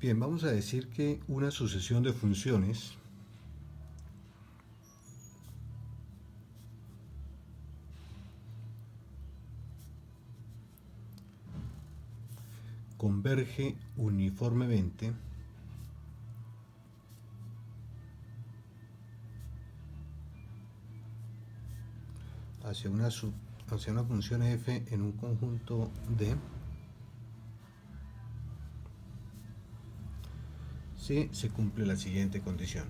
Bien, vamos a decir que una sucesión de funciones converge uniformemente hacia hacia una función f en un conjunto D si se cumple la siguiente condición.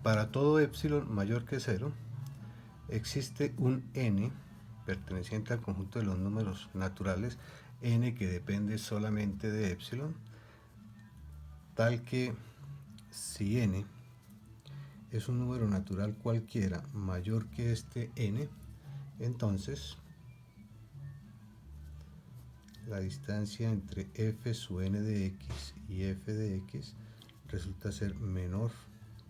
Para todo epsilon mayor que 0, existe un n perteneciente al conjunto de los números naturales, n que depende solamente de epsilon, tal que si n es un número natural cualquiera mayor que este n, entonces la distancia entre f sub n de x y f de x resulta ser menor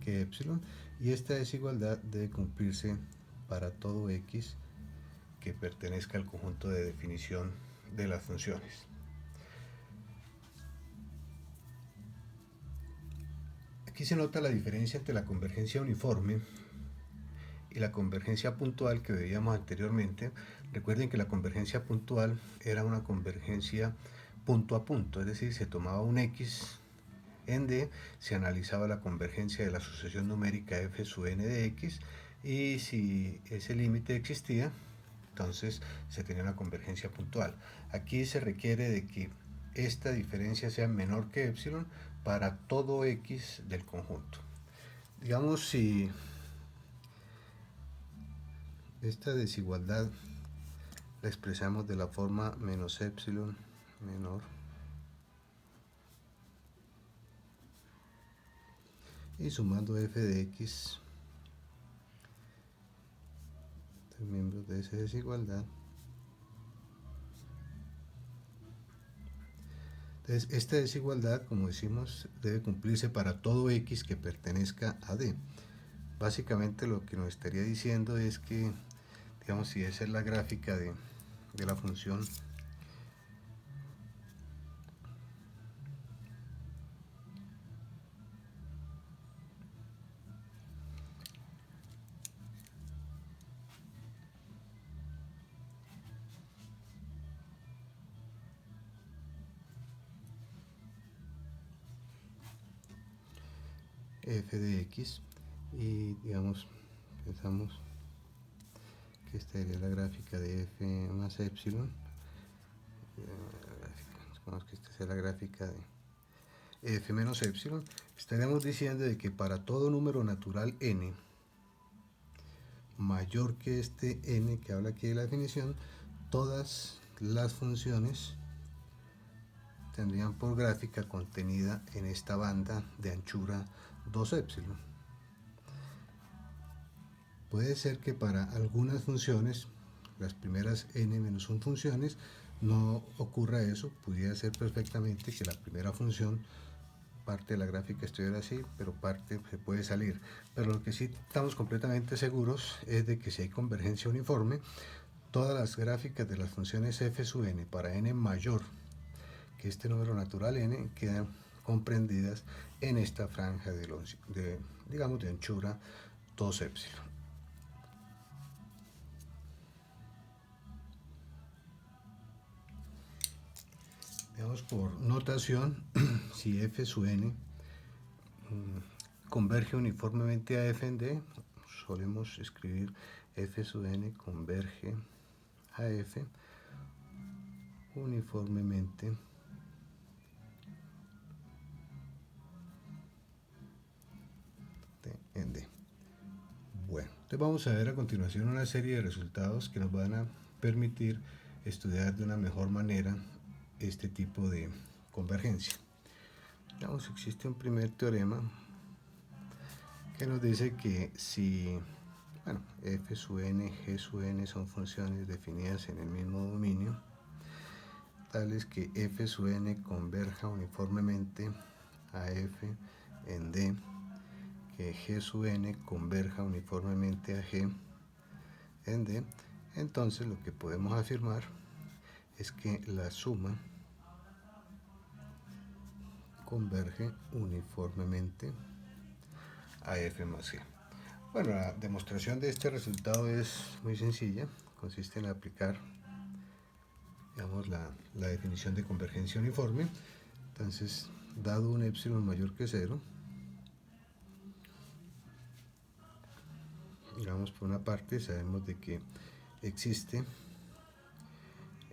que epsilon, y esta desigualdad debe cumplirse para todo x que pertenezca al conjunto de definición de las funciones. Aquí se nota la diferencia entre la convergencia uniforme y la convergencia puntual que veíamos anteriormente. Recuerden que la convergencia puntual era una convergencia punto a punto, es decir, se tomaba un x en D, se analizaba la convergencia de la sucesión numérica f sub n de x, y si ese límite existía, entonces se tenía una convergencia puntual. Aquí se requiere de que esta diferencia sea menor que epsilon para todo x del conjunto. Digamos, si esta desigualdad la expresamos de la forma menos epsilon menor y sumando f de x de miembros de esa desigualdad. Entonces, esta desigualdad, como decimos, debe cumplirse para todo x que pertenezca a D. Básicamente lo que nos estaría diciendo es que, digamos, si esa es la gráfica de la función f de x, y digamos, pensamos que esta sería la gráfica de f más epsilon, supongamos que esta sea la gráfica de f menos epsilon, estaríamos diciendo de que para todo número natural n mayor que este n que habla aquí de la definición, todas las funciones tendrían por gráfica contenida en esta banda de anchura 2 epsilon. Puede ser que para algunas funciones, las primeras n-1 funciones, no ocurra eso. Pudiera ser perfectamente que la primera función, parte de la gráfica estuviera así, pero parte se puede salir. Pero lo que sí estamos completamente seguros es de que si hay convergencia uniforme, todas las gráficas de las funciones f sub n para n mayor que este número natural n quedan comprendidas en esta franja digamos, de anchura 2 epsilon. Digamos, por notación, si f sub n converge uniformemente a f en D, solemos escribir f sub n converge a f uniformemente en D. Bueno, entonces vamos a ver a continuación una serie de resultados que nos van a permitir estudiar de una mejor manera este tipo de convergencia. Digamos, existe un primer teorema que nos dice que si, bueno, f sub n, g sub n son funciones definidas en el mismo dominio, tales que f sub n converja uniformemente a f en D, que g sub n converja uniformemente a g en D, entonces lo que podemos afirmar es que la suma converge uniformemente a f más g. Bueno, la demostración de este resultado es muy sencilla, consiste en aplicar, digamos, la definición de convergencia uniforme. Entonces, dado un epsilon mayor que 0, digamos, por una parte sabemos de que existe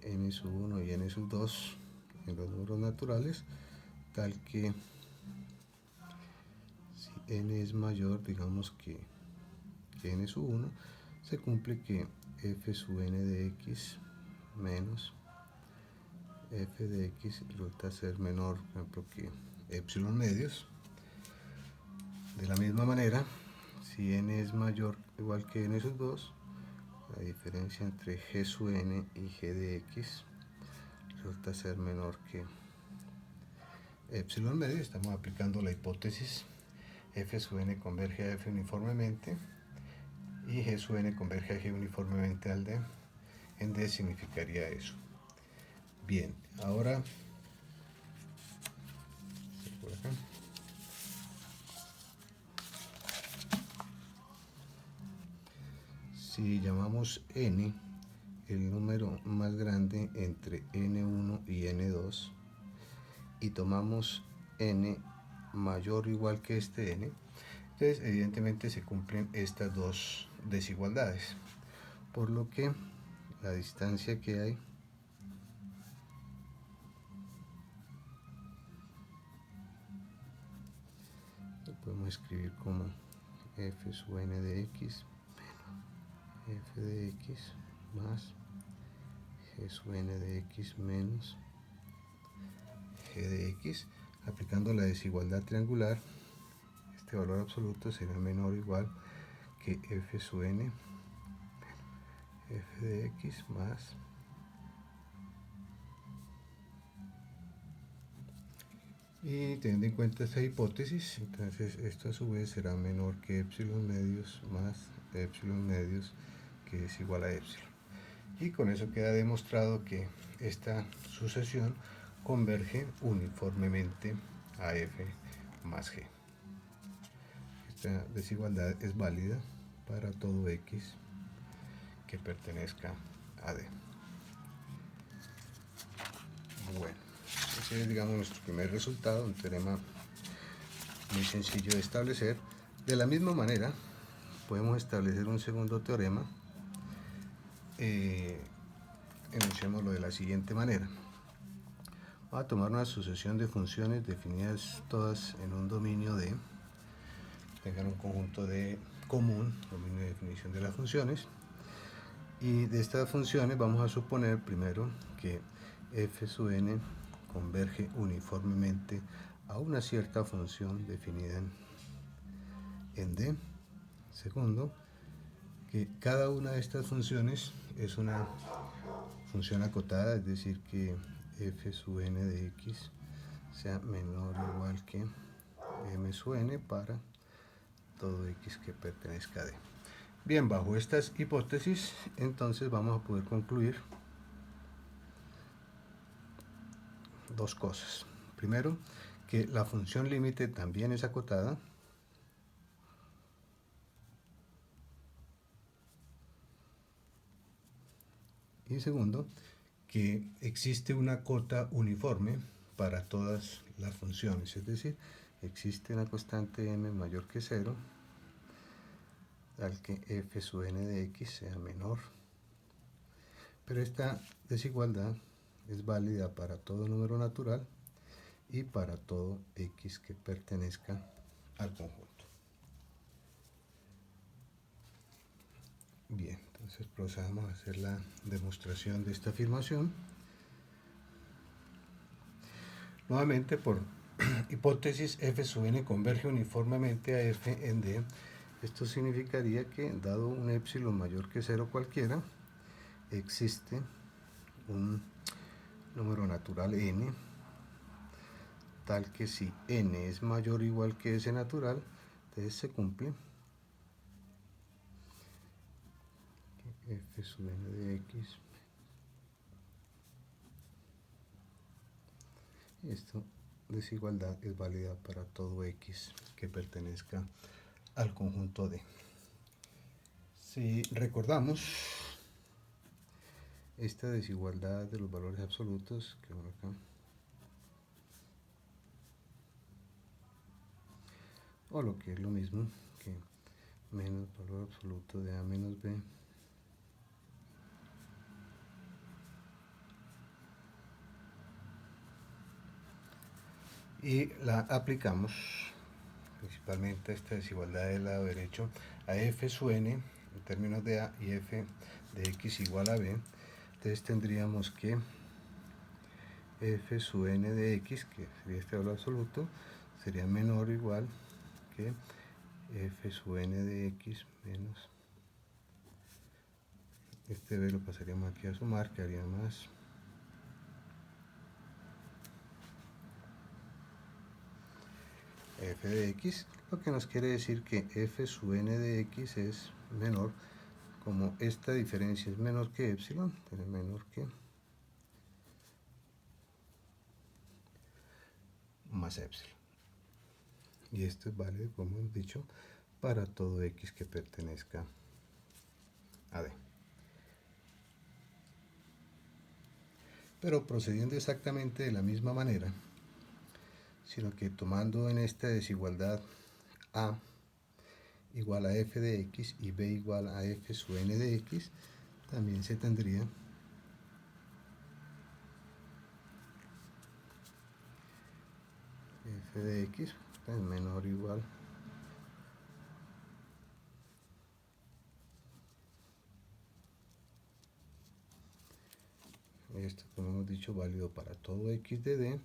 n sub 1 y n sub 2 en los números naturales, tal que si n es mayor, digamos que n sub 1, se cumple que f sub n de x menos f de x resulta ser menor, por ejemplo, que epsilon medios. De la misma manera, si n es mayor o igual que n sub 2, la diferencia entre g sub n y g de x resulta ser menor que epsilon medio. Estamos aplicando la hipótesis f sub n converge a f uniformemente y g sub n converge a g uniformemente al d. En d significaría eso. Bien, ahora por acá. Si llamamos n el número más grande entre n1 y n2 y tomamos n mayor o igual que este n, entonces evidentemente se cumplen estas dos desigualdades, por lo que la distancia que hay lo podemos escribir como f sub n de x menos f de x más g sub n de x menos g de x. Aplicando la desigualdad triangular, este valor absoluto será menor o igual que f sub n f de x más y teniendo en cuenta esta hipótesis, entonces esto a su vez será menor que epsilon medios más epsilon medios, que es igual a epsilon. Y con eso queda demostrado que esta sucesión converge uniformemente a f más g. Esta desigualdad es válida para todo x que pertenezca a d. Bueno, ese es, digamos, nuestro primer resultado, un teorema muy sencillo de establecer. De la misma manera, podemos establecer un segundo teorema. Enunciémoslo de la siguiente manera. Vamos a tomar una sucesión de funciones definidas todas en un dominio D, tengan un conjunto de común, dominio de definición de las funciones, y de estas funciones vamos a suponer primero que f sub n converge uniformemente a una cierta función definida en D. Segundo, que cada una de estas funciones es una función acotada, es decir, que f sub n de x sea menor o igual que m sub n para todo x que pertenezca a D. Bien, bajo estas hipótesis, entonces vamos a poder concluir dos cosas. Primero, que la función límite también es acotada. Y segundo, que existe una cota uniforme para todas las funciones, es decir, existe una constante m mayor que 0, tal que f sub n de x sea menor. Pero esta desigualdad es válida para todo número natural y para todo x que pertenezca al conjunto. Bien, entonces procedamos a hacer la demostración de esta afirmación. Nuevamente, por hipótesis, f sub n converge uniformemente a f en D. Esto significaría que, dado un epsilon mayor que 0 cualquiera, existe un número natural n, tal que si n es mayor o igual que ese natural, entonces se cumple que f sub n de x, esto desigualdad es válida para todo x que pertenezca al conjunto D. Si recordamos esta desigualdad de los valores absolutos que van acá, o lo que es lo mismo que menos valor absoluto de A menos B y la aplicamos principalmente esta desigualdad del lado derecho a f sub n en términos de A y f de x igual a B. Entonces tendríamos que f sub n de x, que sería este valor absoluto, sería menor o igual que f sub n de x menos este b lo pasaríamos aquí a sumar, que haría más f de x, lo que nos quiere decir que f sub n de x es menor, como esta diferencia es menor que epsilon, es menor que más epsilon. Y esto es válido, como hemos dicho, para todo x que pertenezca a D. Pero procediendo exactamente de la misma manera, sino que tomando en esta desigualdad A igual a f de x y b igual a f sub n de x, también se tendría f de x es menor o igual esto, como hemos dicho, válido para todo x de D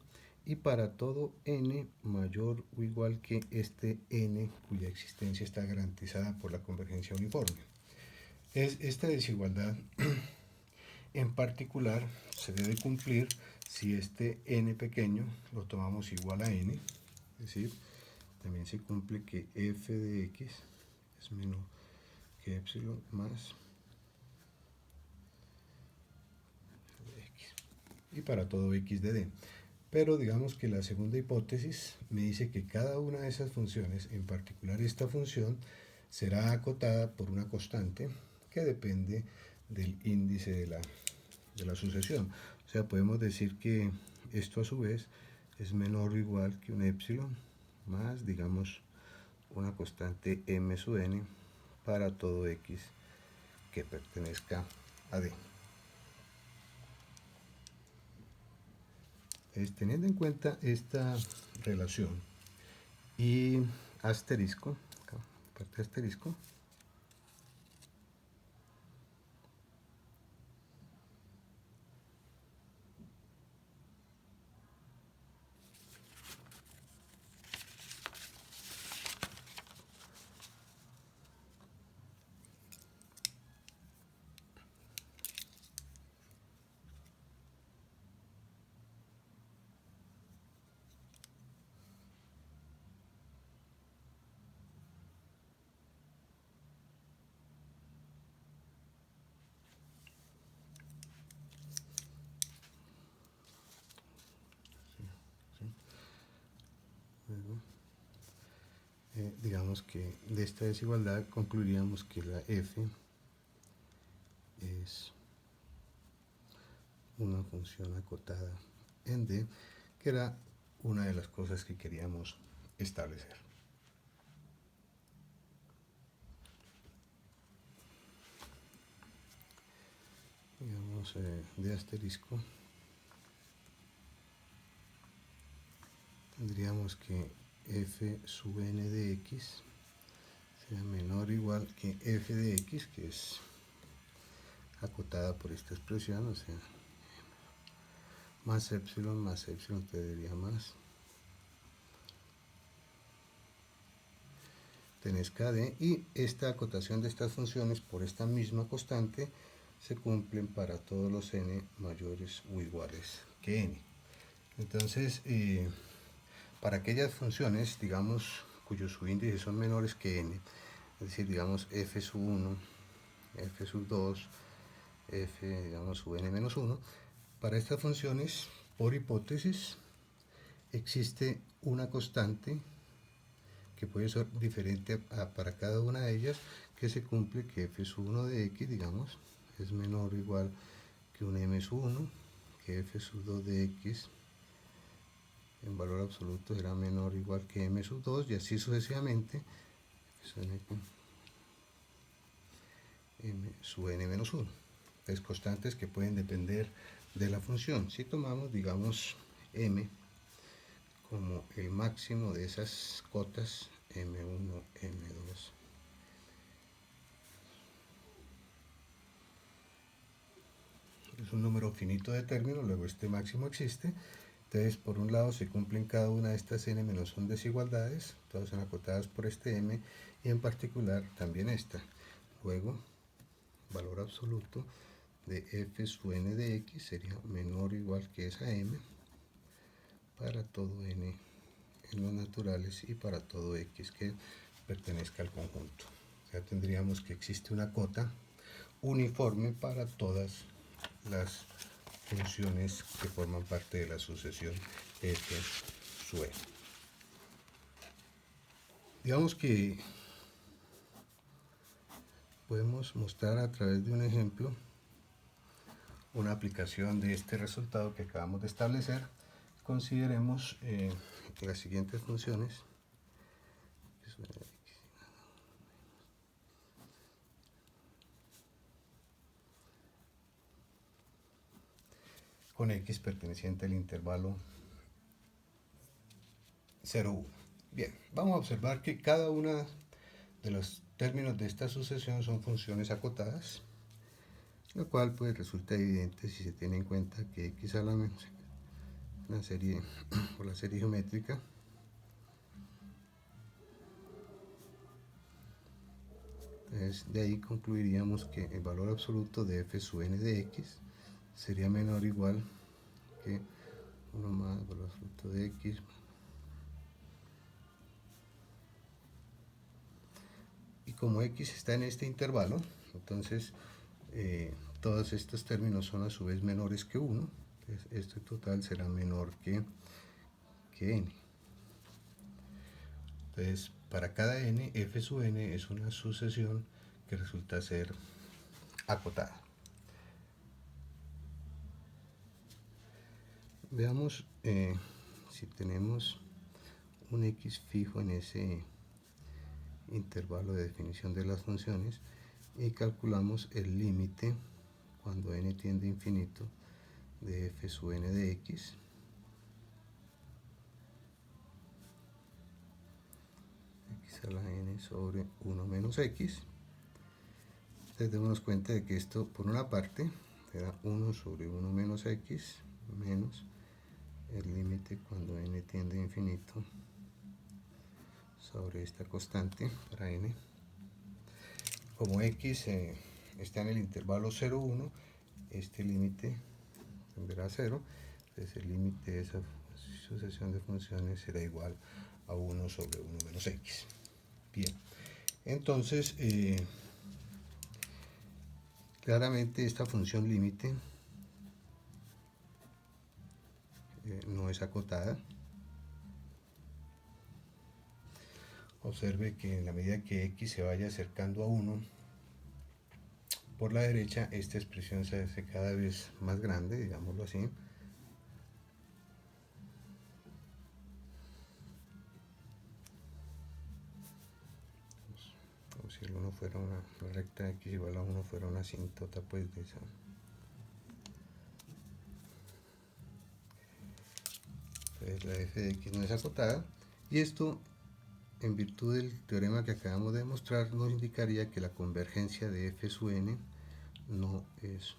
y para todo n mayor o igual que este n cuya existencia está garantizada por la convergencia uniforme. Esta desigualdad en particular se debe cumplir si este n pequeño lo tomamos igual a n, es decir, también se cumple que f de x es menor que epsilon más x, y para todo x de D. Pero digamos que la segunda hipótesis me dice que cada una de esas funciones, en particular esta función, será acotada por una constante que depende del índice de la sucesión. O sea, podemos decir que esto a su vez es menor o igual que un epsilon más, digamos, una constante m sub n para todo x que pertenezca a D. Teniendo en cuenta esta relación y asterisco, acá, parte asterisco, digamos que de esta desigualdad concluiríamos que la f es una función acotada en D, que era una de las cosas que queríamos establecer. Digamos de asterisco, tendríamos que f sub n de x sea menor o igual que f de x, que es acotada por esta expresión, o sea, más epsilon te daría más. Tenés KD y esta acotación de estas funciones por esta misma constante se cumplen para todos los n mayores o iguales que n. Entonces, para aquellas funciones, digamos, cuyos subíndices son menores que n, es decir, digamos f sub 1, f sub 2, f, digamos, sub n menos 1, para estas funciones, por hipótesis, existe una constante que puede ser diferente para cada una de ellas, que se cumple que f1 de x, digamos, es menor o igual que un m1, que f2 de x en valor absoluto será menor o igual que m2, y así sucesivamente, m sub n menos 1. Es constantes que pueden depender de la función. Si tomamos, digamos, m como el máximo de esas cotas m1, m2, es un número finito de términos, luego este máximo existe. Entonces, por un lado se cumplen cada una de estas n menos 1 desigualdades, todas son acotadas por este m, y en particular también esta. Luego, valor absoluto de f sub n de x sería menor o igual que esa m para todo n en los naturales y para todo x que pertenezca al conjunto. Ya tendríamos que existe una cota uniforme para todas las funciones que forman parte de la sucesión f sub n. Digamos que podemos mostrar a través de un ejemplo una aplicación de este resultado que acabamos de establecer. Consideremos las siguientes funciones. Con x perteneciente al intervalo 0, 1. Bien, vamos a observar que cada una de los términos de esta sucesión son funciones acotadas, lo cual pues resulta evidente si se tiene en cuenta que x a la menos una serie por la serie geométrica Entonces, de ahí concluiríamos que el valor absoluto de f sub n de x sería menor o igual que 1 más el valor absoluto de x y como x está en este intervalo, entonces todos estos términos son a su vez menores que 1, entonces este total será menor que n. Entonces, para cada n, f sub n es una sucesión que resulta ser acotada. Veamos si tenemos un x fijo en ese intervalo de definición de las funciones y calculamos el límite cuando n tiende a infinito de f sub n de x a la n sobre 1 menos x. Entonces démonos cuenta de que esto por una parte será 1 sobre 1 menos x menos el límite cuando n tiende a infinito sobre esta constante para n. Como x está en el intervalo 0, 1, este límite tenderá a 0, entonces el límite de esa sucesión de funciones será igual a 1 sobre 1 menos x. Bien, entonces claramente esta función límite no es acotada. Observe que en la medida que x se vaya acercando a 1 por la derecha, esta expresión se hace cada vez más grande, digámoslo así. Como si el 1 fuera una recta x igual a 1 fuera una asíntota pues de esa. Entonces la f de x no es acotada, y esto en virtud del teorema que acabamos de demostrar nos indicaría que la convergencia de f sub n no es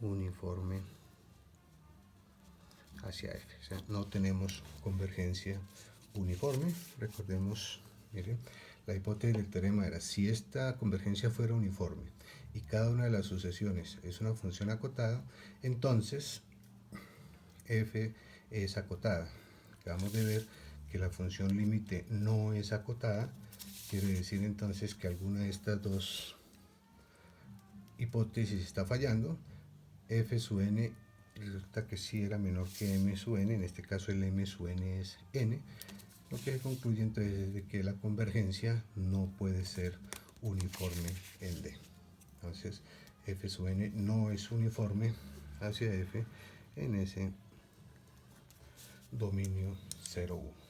uniforme hacia f, o sea, no tenemos convergencia uniforme. Recordemos, miren, la hipótesis del teorema era si esta convergencia fuera uniforme y cada una de las sucesiones es una función acotada, entonces f es acotada. Acabamos de ver que la función límite no es acotada, quiere decir entonces que alguna de estas dos hipótesis está fallando. F sub n resulta que sí era menor que m sub n, en este caso el m sub n es n, lo que concluye entonces es de que la convergencia no puede ser uniforme en D. Entonces f sub n no es uniforme hacia f en ese dominio 0,1.